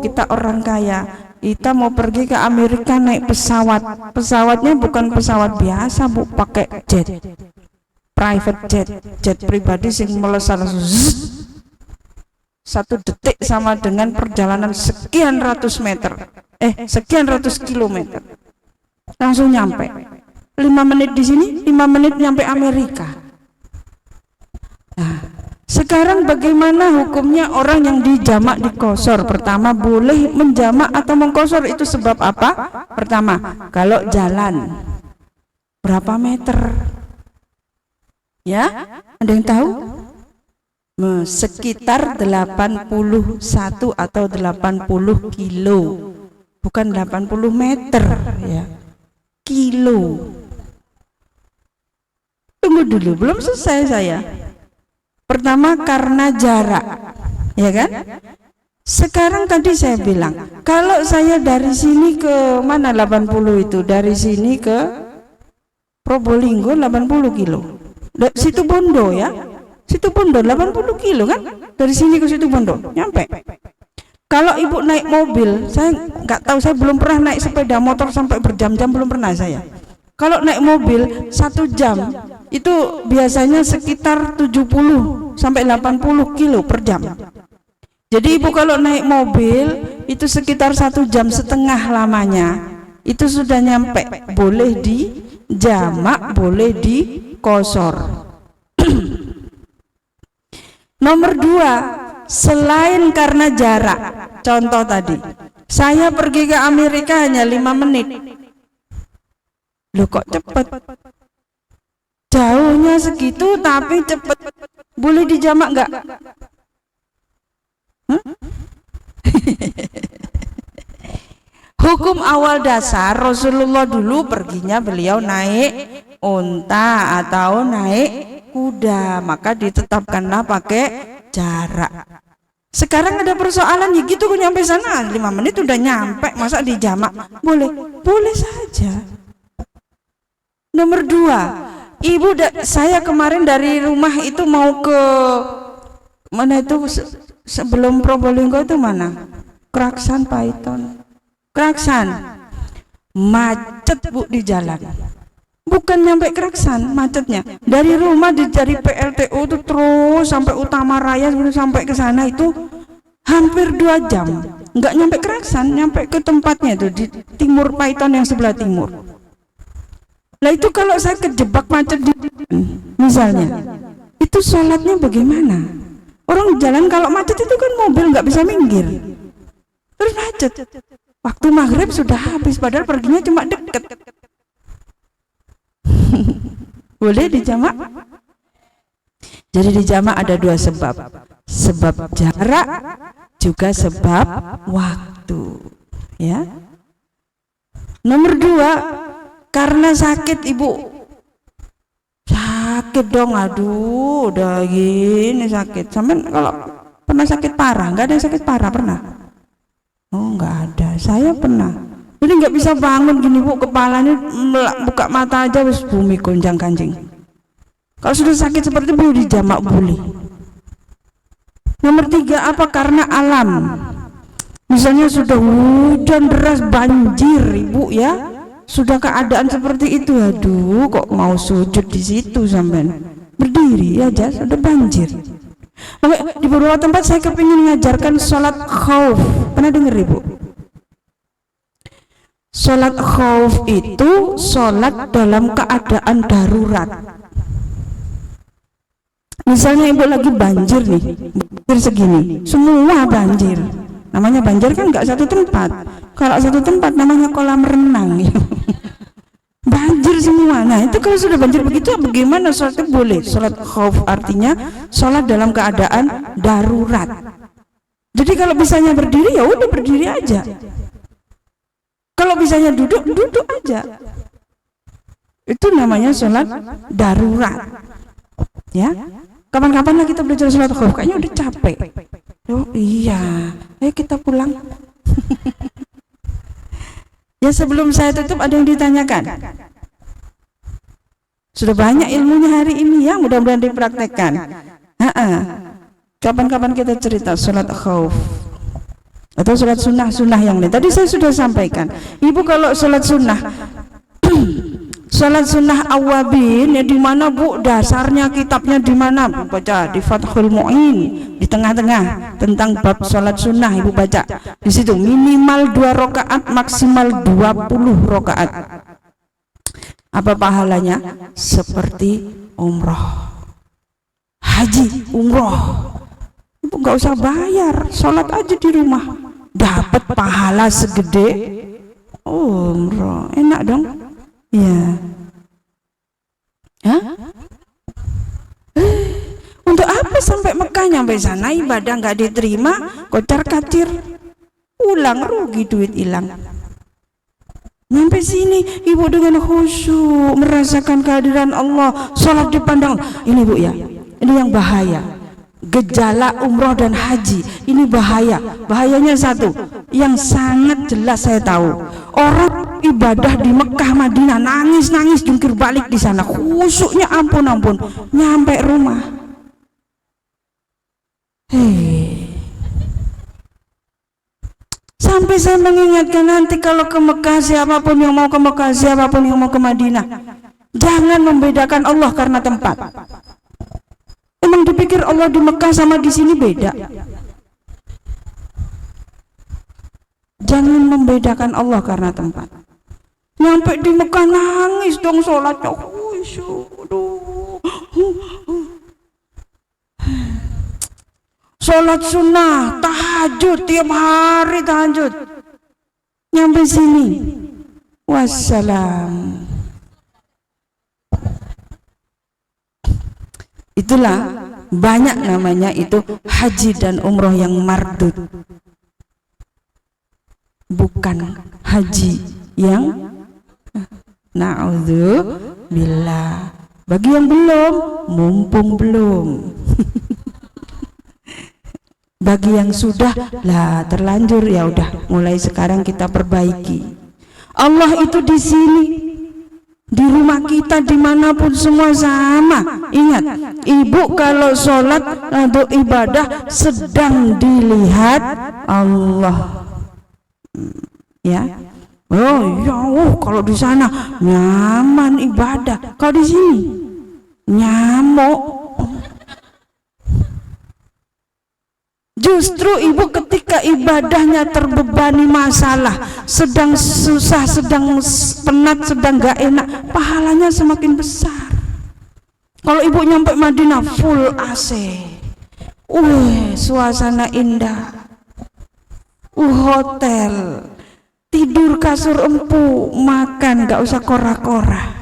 Kita orang kaya. Kita mau pergi ke Amerika naik pesawat. Pesawatnya bukan pesawat biasa bu, pakai jet, private jet pribadi sing melesat 1 detik sama dengan perjalanan sekian ratus meter, sekian ratus kilometer, langsung nyampe. 5 menit di sini, 5 menit nyampe Amerika. Nah, sekarang bagaimana hukumnya orang yang dijamak dikosor? Pertama, boleh menjamak atau mengkosor itu sebab apa? Pertama, kalau jalan berapa meter? Ya, ada yang tahu? Sekitar 81 atau 80 kilo. Bukan 80 meter ya. Kilo. Tunggu dulu, belum selesai saya. Pertama karena jarak, ya kan? Sekarang tadi saya bilang, kalau saya dari sini ke mana 80 itu? Dari sini ke Probolinggo 80 kilo. Situ Bondo ya? Situ Bondo 80 kilo kan? Dari sini ke Situ Bondo, nyampe. Kalau ibu naik mobil, saya nggak tahu, saya belum pernah naik sepeda motor sampai berjam-jam, belum pernah saya. Kalau naik mobil 1 jam itu biasanya sekitar 70 sampai 80 kilo per jam. Jadi ibu kalau naik mobil itu sekitar 1,5 jam lamanya, itu sudah nyampe. Boleh di jamak, boleh di qashar. Nomor 2, selain karena jarak. Contoh tadi, saya pergi ke Amerika hanya 5 menit. Loh kok cepet? Jauhnya segitu tapi cepet. Boleh dijamak enggak? Hukum awal dasar Rasulullah dulu perginya beliau naik unta atau naik kuda, maka ditetapkanlah pakai jarak. Sekarang ada persoalan ya gitu, nyampe sana 5 menit udah nyampe, masa dijamak? Boleh saja. Nomor 2, ibu saya kemarin dari rumah itu mau ke mana itu, sebelum Probolinggo itu mana? Kraksan, Paiton, Kraksan. Macet bu di jalan. Bukan nyampe Kraksan macetnya, dari rumah dari PLTU itu terus sampai Utama Raya, sampai ke sana itu hampir 2 jam. Nggak nyampe Kraksan, nyampe ke tempatnya itu di timur Paiton, yang sebelah timur. Lah itu kalau saya kejebak macet di misalnya, itu sholatnya bagaimana? Orang jalan kalau macet itu kan mobil nggak bisa minggir, terus macet. Waktu maghrib sudah habis, padahal perginya cuma deket. Boleh dijamak? Jadi dijamak ada 2 sebab. Sebab jarak juga sebab waktu, ya. Nomor 2, karena sakit ibu. Sakit dong, aduh udah gini sakit. Sampai kalau pernah sakit parah? Nggak ada yang sakit parah pernah? Oh nggak ada, saya pernah. Jadi nggak bisa bangun gini bu, kepalanya buka mata aja wis bumi gonjang ganjing. Kalau sudah sakit seperti itu dijamak boleh. Nomor 3, apa? Karena alam. Misalnya sudah hujan deras, banjir ibu ya, sudah keadaan seperti itu, aduh kok mau sujud di situ sampean, berdiri aja sudah banjir. Di beberapa tempat saya kepingin mengajarkan sholat khauf, pernah dengar ibu? Sholat khauf itu sholat dalam keadaan darurat. Misalnya ibu lagi banjir nih, banjir segini, semua banjir. Namanya banjir kan nggak satu tempat. Kalau satu tempat namanya kolam renang. Banjir semua. Nah itu kalau sudah banjir begitu bagaimana sholatnya? Boleh. Sholat khauf artinya sholat dalam keadaan darurat. Jadi kalau bisanya berdiri ya udah berdiri aja. Kalau bisanya duduk, duduk aja. Itu namanya sholat darurat. Ya. Kapan-kapan lah kita belajar sholat khauf, kayaknya udah capek. Oh iya, ayo kita pulang. Ya sebelum saya tutup ada yang ditanyakan? Sudah banyak ilmunya hari ini ya, mudah-mudahan dipraktekkan. Kapan-kapan kita cerita sholat khauf atau sholat sunnah yang lain. Tadi saya sudah sampaikan, ibu kalau sholat sunnah sholat sunnah awabin ya, di mana bu dasarnya kitabnya di mana? Baca di Fathul Mu'in di tengah-tengah tentang bab sholat sunnah, ibu baca di situ minimal 2 rakaat maksimal 20 rakaat. Apa pahalanya? Seperti umroh, haji, umroh. Ibu nggak usah bayar, sholat aja di rumah dapat pahala segede umroh. Enak dong ya. Hah? Untuk apa sampai Mekah, nyampe sana ibadah nggak diterima, kocar kacir, ulang, rugi, duit hilang. Nyampe sini ibu dengan khusyuk merasakan kehadiran Allah, sholat dipandang. Ini bu ya, ini yang bahaya. Gejala umroh dan haji ini bahaya. Bahayanya satu yang sangat jelas saya tahu, orang ibadah di Mekah Madinah nangis jungkir balik di sana, khusyuknya ampun, nyampe rumah Sampai saya mengingatkan nanti kalau ke Mekah, siapapun yang mau ke Mekah, siapapun yang mau ke Madinah, jangan membedakan Allah karena tempat. Emang dipikir Allah di Mekah sama di sini beda? Jangan membedakan Allah karena tempat. Nyampe di Mekah nangis dong sholatnya. Sholat sunnah, tahajud, tiap hari tahajud. Nyampe sini, wassalam. Itulah banyak namanya itu haji dan umroh yang mardud, bukan haji yang na'udzubillah. Bagi yang belum, mumpung belum. Bagi yang sudah, lah terlanjur, ya udah mulai sekarang kita perbaiki. Allah itu di sini, di rumah kita, dimanapun semua sama. Ingat, ibu kalau sholat atau ibadah sedang dilihat Allah, ya. Oh ya, kalau di sana nyaman ibadah, kalau di sini nyamuk. Justru ibu ketika ibadahnya terbebani masalah, sedang susah, sedang penat, sedang gak enak, pahalanya semakin besar. Kalau ibu nyampe Madinah full AC, suasana indah, hotel, tidur kasur empuk, makan gak usah kora-kora.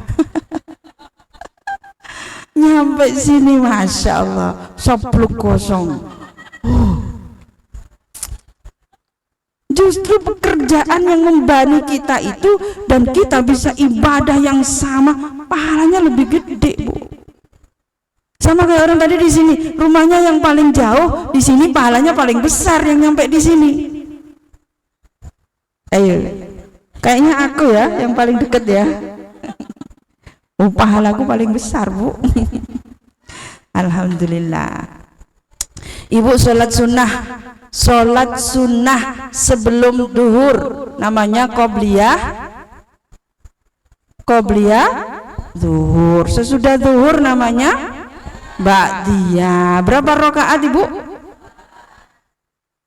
Nyampe sini Masya Allah, sopluk kosong. Justru pekerjaan yang membani kita itu, dan kita bisa ibadah yang sama, pahalanya lebih gede, Bu. Sama kayak orang tadi di sini, rumahnya yang paling jauh, di sini pahalanya paling besar yang nyampe di sini. Ayo, kayaknya aku ya yang paling deket ya. Pahalaku paling besar, Bu. Alhamdulillah. Ibu sholat sunnah sebelum duhur, namanya qobliyah duhur. Sesudah duhur namanya ba'diyah. Berapa rakaat ibu?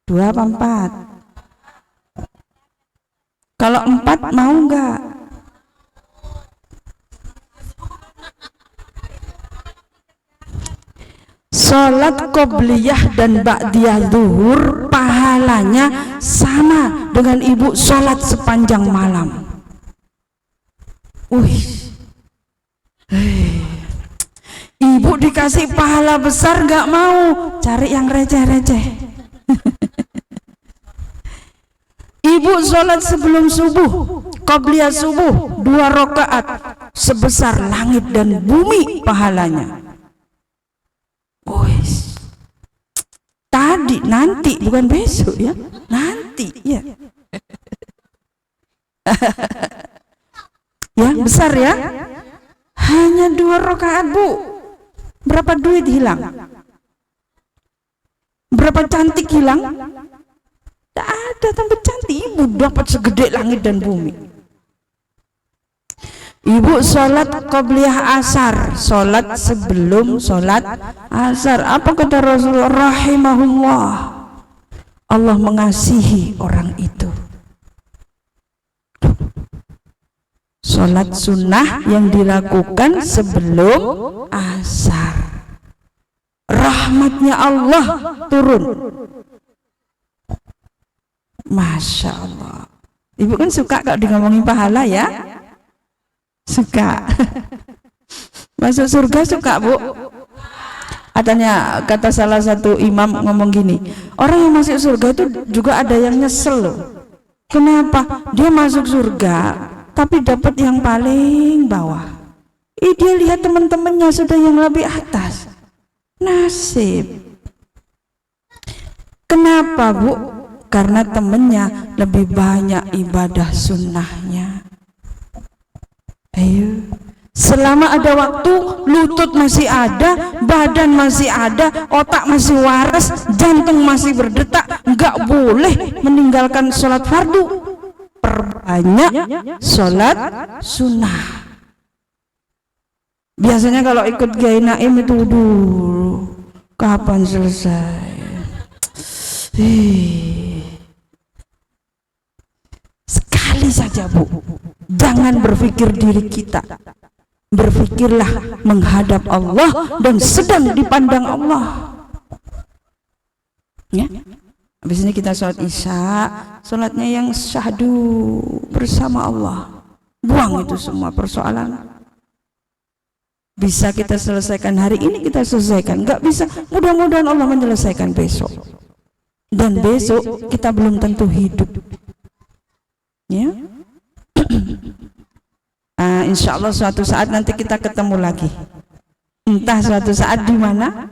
2 apa 4? Kalau 4 mau enggak? Sholat qobliyah dan ba'diyah zuhur pahalanya sama dengan ibu sholat sepanjang malam. Ibu dikasih pahala besar gak mau, cari yang receh-receh. Ibu sholat sebelum subuh, qobliyah subuh 2 rakaat, sebesar langit dan bumi pahalanya. Tadi, nanti, bukan besok ya, nanti ya. Ya besar ya, hanya 2 rakaat Bu, berapa duit hilang, berapa cantik hilang, tak ada. Tambah cantik ibu dapat segede langit dan bumi. Ibu sholat qobliyah asar, sholat sebelum sholat asar. Apa kata Rasulullah? Rahimahullah, Allah mengasihi orang itu. Sholat sunnah yang dilakukan sebelum asar, rahmatnya Allah turun. Masya Allah. Ibu kan suka kalau di ngomongin pahala ya, suka. Masuk surga suka Bu. Katanya, kata salah satu imam ngomong gini, orang yang masuk surga itu juga ada yang nyesel loh. Kenapa? Dia masuk surga tapi dapat yang paling bawah. Dia lihat teman-temannya sudah yang lebih atas. Nasib. Kenapa Bu? Karena temennya lebih banyak ibadah sunnahnya. Ayo, Selama ada waktu, lutut masih ada, badan masih ada, otak masih waras, jantung masih berdetak, nggak boleh meninggalkan sholat fardu. Perbanyak sholat sunnah. Biasanya kalau ikut Kiai Naim itu dulu kapan selesai? Sekali saja Bu, jangan berpikir diri kita, berpikirlah menghadap Allah dan sedang dipandang Allah. Ya, habis ini kita sholat isya, sholatnya yang syahdu bersama Allah. Buang itu semua persoalan. Bisa kita selesaikan hari ini, kita selesaikan. Enggak bisa, mudah-mudahan Allah menyelesaikan besok. Dan besok kita belum tentu hidup. Ya. Insya Allah suatu saat nanti kita ketemu lagi. Entah suatu saat di mana.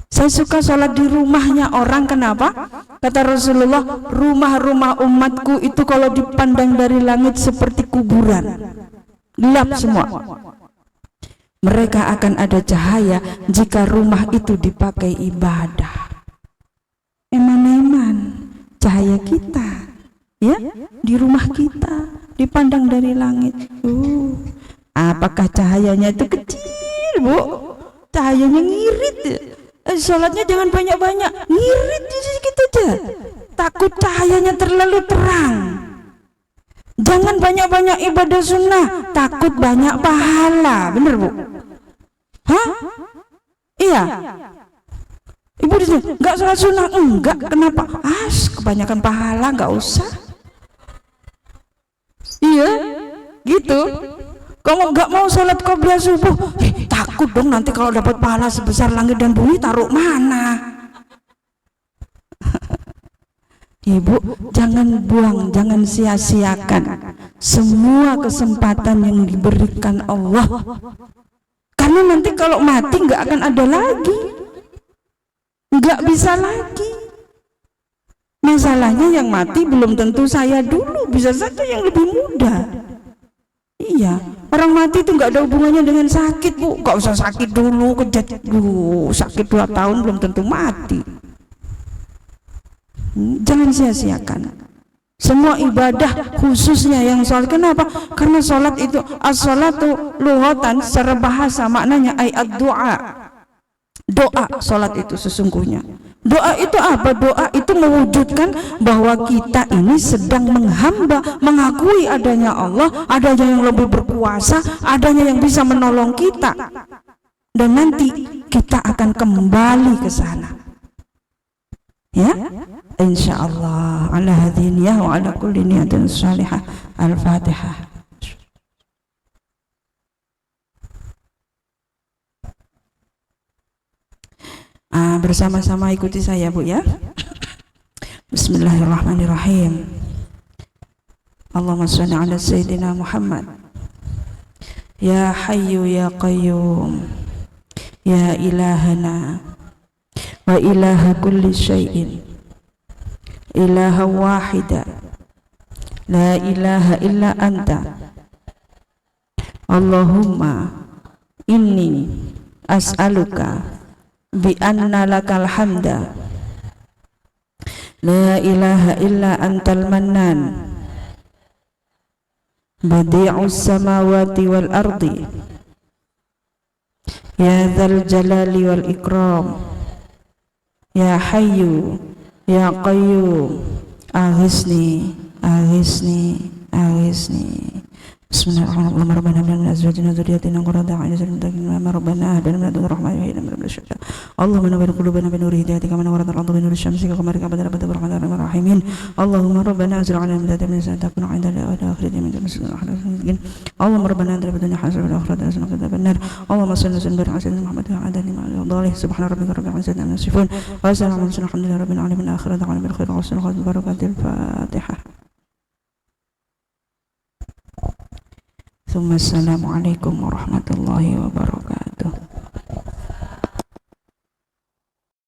Saya suka sholat di rumahnya orang. Kenapa? Kata Rasulullah, rumah-rumah umatku itu kalau dipandang dari langit seperti kuburan, gelap semua. Mereka akan ada cahaya jika rumah itu dipakai ibadah. Eman-eman cahaya kita, ya, di rumah kita dipandang dari langit. Apakah cahayanya itu kecil, Bu? Cahayanya ngirit. Sholatnya jangan banyak-banyak, ngirit sedikit aja. Takut cahayanya terlalu terang. Jangan banyak-banyak ibadah sunnah, takut banyak pahala. Bener Bu? Hah? Iya. Ibu di sini nggak sholat sunnah, enggak. Kenapa? Kebanyakan pahala, nggak usah. Iya, gitu. Kamu nggak mau sholat qobliyah subuh, takut dong nanti kalau dapat pahala sebesar langit dan bumi, taruh mana? Ibu, jangan buang, jangan sia-siakan semua kesempatan yang diberikan Allah. Karena nanti kalau mati nggak akan ada lagi, nggak bisa lagi. Masalahnya yang mati belum tentu saya dulu, bisa saja yang lebih muda. Iya, orang mati itu nggak ada hubungannya dengan sakit Bu. Nggak usah sakit dulu, kejadian dulu, sakit 2 tahun belum tentu mati. Jangan sia-siakan semua ibadah, khususnya yang sholat. Kenapa? Karena sholat itu as-sholatu lughatan, secara bahasa maknanya ayat doa. Doa sholat itu sesungguhnya. Doa itu apa? Doa itu mewujudkan bahwa kita ini sedang menghamba, mengakui adanya Allah, adanya yang lebih berkuasa, adanya yang bisa menolong kita, dan nanti kita akan kembali ke sana. Ya, insyaallah. Ala hadhihi niyah wa ala kulli niyatin shalihah. Al-Fatihah. Bersama-sama ikuti saya Bu ya. Bismillahirrahmanirrahim. Allahumma shalli ala sayyidina Muhammad. Ya Hayyu ya Qayyum, ya ilahana wa ilaha kulli syai'in, ilaha wahida, la ilaha illa anta. Allahumma inni as'aluka bi anna lakal hamda, la ilaha illa antal mannan, badi'us samawati wal ardi, ya dzal jalali wal ikram, ya hayyu ya qayyum, aghisni aghisni aghisni. Bismillahirrahmanirrahim. Rabbana hab lana min azwajina wa dhurriyyatina qurrata a'yunin waj'alna lil muttaqina imama. Rabbana rahmatan wa inna min syaitan. Allahumma nawwir qulubana bi nuri hidayatika wa nawwir al-ardha bi nuri syamsika wa qamarika badala badal rahmatir rahimin. Allahumma rabbana anzil 'alaina min ladunka rahmatan takunu 'inda al-akhirati min jannati. Allahumma rabbana atina fid dunya hasanatan wa fil akhirati hasanatan wa qina adhaban. Allahumma salli wa sallim ala sayyidina Muhammad wa ala alihi wa sahbihi. Subhana rabbika rabbil izzati amma yasifun wa salamun 'alal mursalin walhamdulillahi rabbil alamin. Akhiru da'wana bil khair wa sallallahu barakatil Fatihah. Assalamualaikum warahmatullahi wabarakatuh.